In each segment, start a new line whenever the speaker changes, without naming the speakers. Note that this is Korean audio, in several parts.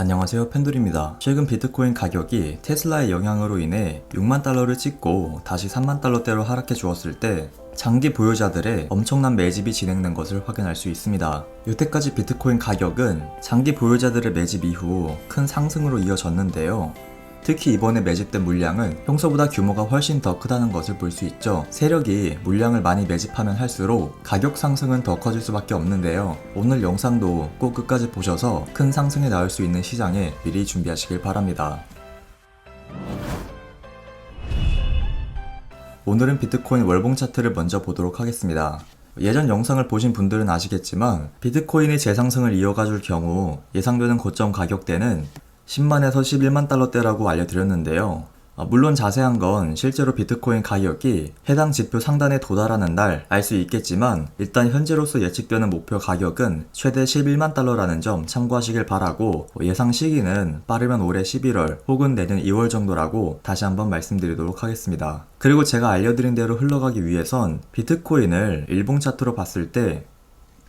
안녕하세요, 펜돌입니다. 최근 비트코인 가격이 테슬라의 영향으로 인해 6만 달러를 찍고 다시 3만 달러대로 하락해 주었을 때 장기 보유자들의 엄청난 매집이 진행된 것을 확인할 수 있습니다. 여태까지 비트코인 가격은 장기 보유자들의 매집 이후 큰 상승으로 이어졌는데요. 특히 이번에 매집된 물량은 평소보다 규모가 훨씬 더 크다는 것을 볼 수 있죠. 세력이 물량을 많이 매집하면 할수록 가격 상승은 더 커질 수밖에 없는데요. 오늘 영상도 꼭 끝까지 보셔서 큰 상승에 나올 수 있는 시장에 미리 준비하시길 바랍니다. 오늘은 비트코인 월봉 차트를 먼저 보도록 하겠습니다. 예전 영상을 보신 분들은 아시겠지만 비트코인의 재상승을 이어가줄 경우 예상되는 고점 가격대는 10만에서 11만 달러대라고 알려드렸는데요. 물론 자세한 건 실제로 비트코인 가격이 해당 지표 상단에 도달하는 날 알 수 있겠지만 일단 현재로서 예측되는 목표 가격은 최대 11만 달러라는 점 참고하시길 바라고, 예상 시기는 빠르면 올해 11월 혹은 내년 2월 정도라고 다시 한번 말씀드리도록 하겠습니다. 그리고 제가 알려드린 대로 흘러가기 위해선 비트코인을 일봉 차트로 봤을 때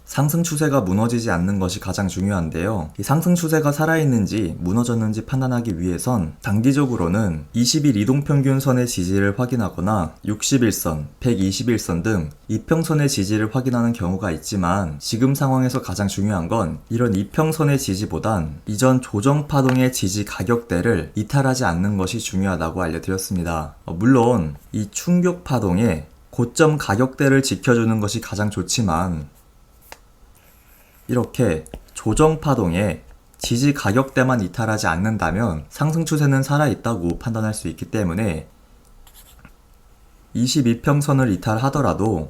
상승 추세가 무너지지 않는 것이 가장 중요한데요. 이 상승 추세가 살아있는지 무너졌는지 판단하기 위해선 단기적으로는 20일 이동평균선의 지지를 확인하거나 61선, 121선 등 이평선의 지지를 확인하는 경우가 있지만, 지금 상황에서 가장 중요한 건 이런 이평선의 지지보단 이전 조정파동의 지지 가격대를 이탈하지 않는 것이 중요하다고 알려드렸습니다. 물론 이 충격파동의 고점 가격대를 지켜주는 것이 가장 좋지만, 이렇게 조정파동의 지지 가격대만 이탈하지 않는다면 상승 추세는 살아있다고 판단할 수 있기 때문에 22평선을 이탈하더라도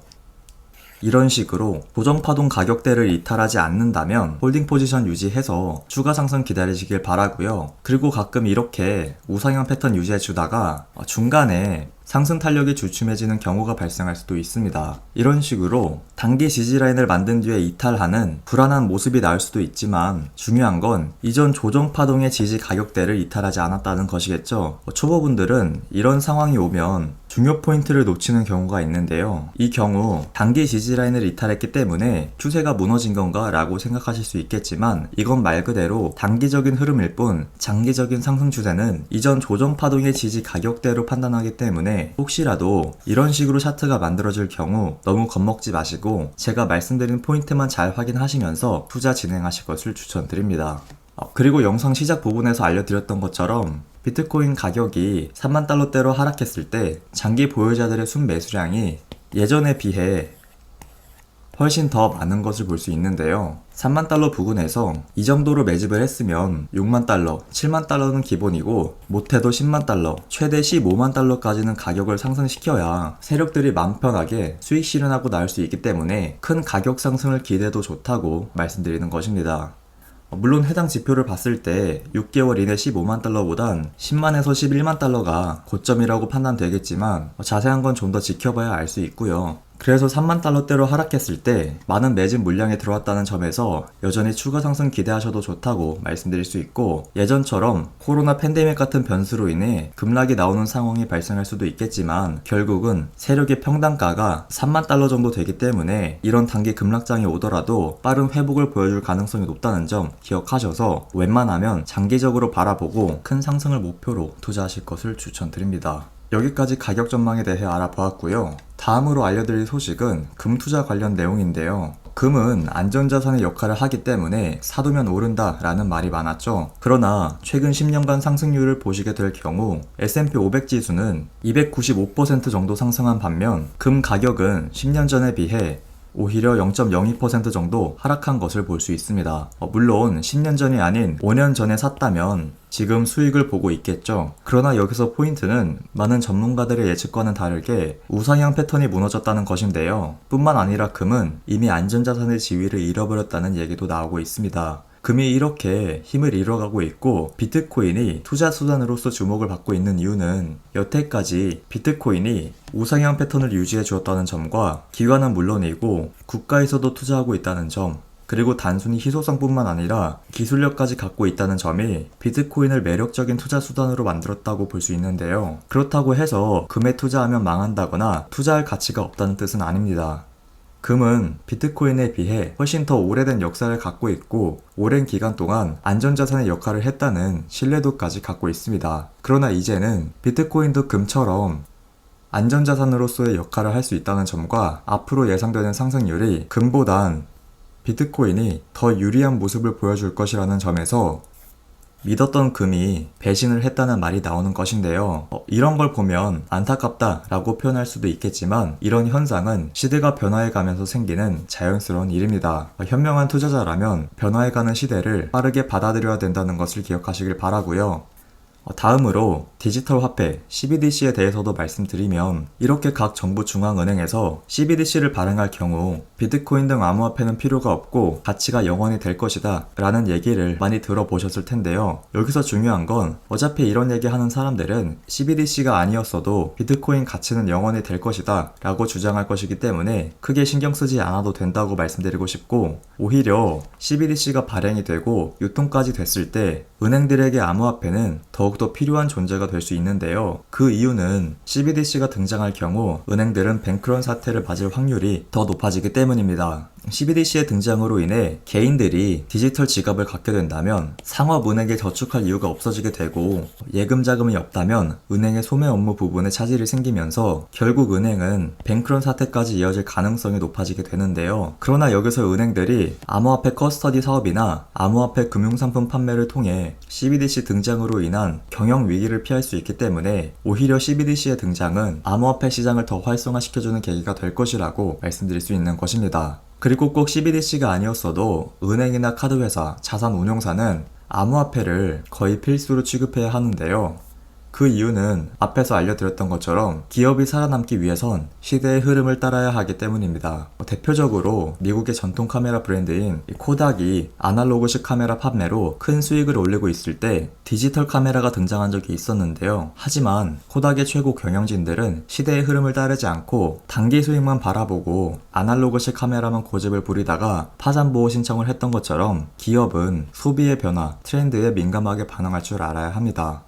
이런 식으로 조정파동 가격대를 이탈하지 않는다면 홀딩 포지션 유지해서 추가 상승 기다리시길 바라고요. 그리고 가끔 이렇게 우상향 패턴 유지해 주다가 중간에 상승 탄력이 주춤해지는 경우가 발생할 수도 있습니다. 이런 식으로 단기 지지라인을 만든 뒤에 이탈하는 불안한 모습이 나올 수도 있지만, 중요한 건 이전 조정파동의 지지 가격대를 이탈하지 않았다는 것이겠죠. 초보분들은 이런 상황이 오면 중요 포인트를 놓치는 경우가 있는데요. 이 경우 단기 지지라인을 이탈했기 때문에 추세가 무너진 건가 라고 생각하실 수 있겠지만, 이건 말 그대로 단기적인 흐름일 뿐 장기적인 상승 추세는 이전 조정파동의 지지 가격대로 판단하기 때문에 혹시라도 이런 식으로 차트가 만들어질 경우 너무 겁먹지 마시고 제가 말씀드린 포인트만 잘 확인하시면서 투자 진행하실 것을 추천드립니다. 그리고 영상 시작 부분에서 알려드렸던 것처럼 비트코인 가격이 3만 달러대로 하락했을 때 장기 보유자들의 순매수량이 예전에 비해 훨씬 더 많은 것을 볼 수 있는데요. 3만 달러 부근에서 이 정도로 매집을 했으면 6만 달러, 7만 달러는 기본이고 못해도 10만 달러, 최대 15만 달러까지는 가격을 상승시켜야 세력들이 마음 편하게 수익 실현하고 나올 수 있기 때문에 큰 가격 상승을 기대해도 좋다고 말씀드리는 것입니다. 물론 해당 지표를 봤을 때 6개월 이내 15만 달러보단 10만에서 11만 달러가 고점이라고 판단되겠지만 자세한 건 좀 더 지켜봐야 알 수 있고요. 그래서 3만 달러대로 하락했을 때 많은 매집 물량이 들어왔다는 점에서 여전히 추가 상승 기대하셔도 좋다고 말씀드릴 수 있고, 예전처럼 코로나 팬데믹 같은 변수로 인해 급락이 나오는 상황이 발생할 수도 있겠지만 결국은 세력의 평단가가 3만 달러 정도 되기 때문에 이런 단기 급락장이 오더라도 빠른 회복을 보여줄 가능성이 높다는 점 기억하셔서 웬만하면 장기적으로 바라보고 큰 상승을 목표로 투자하실 것을 추천드립니다. 여기까지 가격 전망에 대해 알아보았고요. 다음으로 알려드릴 소식은 금 투자 관련 내용인데요. 금은 안전자산의 역할을 하기 때문에 사두면 오른다 라는 말이 많았죠. 그러나 최근 10년간 상승률을 보시게 될 경우 S&P 500 지수는 295% 정도 상승한 반면 금 가격은 10년 전에 비해 오히려 0.02% 정도 하락한 것을 볼 수 있습니다. 물론 10년 전이 아닌 5년 전에 샀다면 지금 수익을 보고 있겠죠. 그러나 여기서 포인트는 많은 전문가들의 예측과는 다르게 우상향 패턴이 무너졌다는 것인데요. 뿐만 아니라 금은 이미 안전자산의 지위를 잃어버렸다는 얘기도 나오고 있습니다. 금이 이렇게 힘을 잃어가고 있고 비트코인이 투자 수단으로서 주목을 받고 있는 이유는 여태까지 비트코인이 우상향 패턴을 유지해 주었다는 점과 기관은 물론이고 국가에서도 투자하고 있다는 점, 그리고 단순히 희소성뿐만 아니라 기술력까지 갖고 있다는 점이 비트코인을 매력적인 투자 수단으로 만들었다고 볼 수 있는데요. 그렇다고 해서 금에 투자하면 망한다거나 투자할 가치가 없다는 뜻은 아닙니다. 금은 비트코인에 비해 훨씬 더 오래된 역사를 갖고 있고 오랜 기간 동안 안전자산의 역할을 했다는 신뢰도까지 갖고 있습니다. 그러나 이제는 비트코인도 금처럼 안전자산으로서의 역할을 할 수 있다는 점과 앞으로 예상되는 상승률이 금보단 비트코인이 더 유리한 모습을 보여줄 것이라는 점에서 믿었던 금이 배신을 했다는 말이 나오는 것인데요. 이런 걸 보면 안타깝다라고 표현할 수도 있겠지만 이런 현상은 시대가 변화해가면서 생기는 자연스러운 일입니다. 현명한 투자자라면 변화해가는 시대를 빠르게 받아들여야 된다는 것을 기억하시길 바라고요. 다음으로 디지털 화폐 CBDC에 대해서도 말씀드리면 이렇게 각 정부 중앙은행에서 CBDC를 발행할 경우 비트코인 등 암호화폐는 필요가 없고 가치가 영원히 될 것이다 라는 얘기를 많이 들어보셨을 텐데요. 여기서 중요한 건 어차피 이런 얘기 하는 사람들은 CBDC가 아니었어도 비트코인 가치는 영원히 될 것이다 라고 주장할 것이기 때문에 크게 신경 쓰지 않아도 된다고 말씀드리고 싶고, 오히려 CBDC가 발행이 되고 유통까지 됐을 때 은행들에게 암호화폐는 더욱더 필요한 존재가 될 수 있는데요. 그 이유는 CBDC가 등장할 경우 은행들은 뱅크런 사태를 맞을 확률이 더 높아지기 때문입니다. CBDC의 등장으로 인해 개인들이 디지털 지갑을 갖게 된다면 상업은행에 저축할 이유가 없어지게 되고, 예금 자금이 없다면 은행의 소매 업무 부분에 차질이 생기면서 결국 은행은 뱅크런 사태까지 이어질 가능성이 높아지게 되는데요. 그러나 여기서 은행들이 암호화폐 커스터디 사업이나 암호화폐 금융상품 판매를 통해 CBDC 등장으로 인한 경영 위기를 피할 수 있기 때문에 오히려 CBDC의 등장은 암호화폐 시장을 더 활성화시켜주는 계기가 될 것이라고 말씀드릴 수 있는 것입니다. 그리고 꼭 CBDC가 아니었어도 은행이나 카드회사, 자산운용사는 암호화폐를 거의 필수로 취급해야 하는데요. 그 이유는 앞에서 알려드렸던 것처럼 기업이 살아남기 위해선 시대의 흐름을 따라야 하기 때문입니다. 대표적으로 미국의 전통 카메라 브랜드인 코닥이 아날로그식 카메라 판매로 큰 수익을 올리고 있을 때 디지털 카메라가 등장한 적이 있었는데요. 하지만 코닥의 최고 경영진들은 시대의 흐름을 따르지 않고 단기 수익만 바라보고 아날로그식 카메라만 고집을 부리다가 파산보호 신청을 했던 것처럼 기업은 소비의 변화, 트렌드에 민감하게 반응할 줄 알아야 합니다.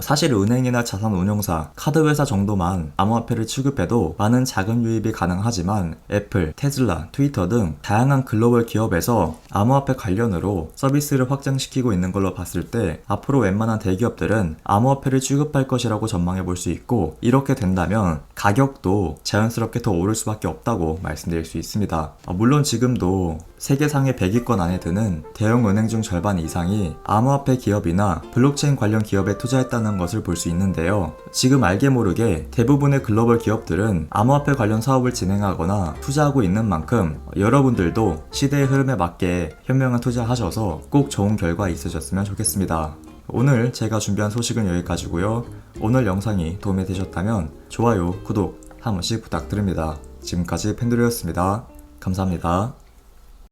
사실 은행이나 자산운용사, 카드회사 정도만 암호화폐를 취급해도 많은 자금 유입이 가능하지만 애플, 테슬라, 트위터 등 다양한 글로벌 기업에서 암호화폐 관련으로 서비스를 확장시키고 있는 걸로 봤을 때 앞으로 웬만한 대기업들은 암호화폐를 취급할 것이라고 전망해 볼 수 있고, 이렇게 된다면 가격도 자연스럽게 더 오를 수밖에 없다고 말씀드릴 수 있습니다. 물론 지금도 세계상의 100위권 안에 드는 대형 은행 중 절반 이상이 암호화폐 기업이나 블록체인 관련 기업에 투자했다는 것을 볼 수 있는데요. 지금 알게 모르게 대부분의 글로벌 기업들은 암호화폐 관련 사업을 진행하거나 투자하고 있는 만큼 여러분들도 시대의 흐름에 맞게 현명한 투자하셔서 꼭 좋은 결과 있으셨으면 좋겠습니다. 오늘 제가 준비한 소식은 여기까지고요. 오늘 영상이 도움이 되셨다면 좋아요, 구독 한 번씩 부탁드립니다. 지금까지 펜드로였습니다. 감사합니다.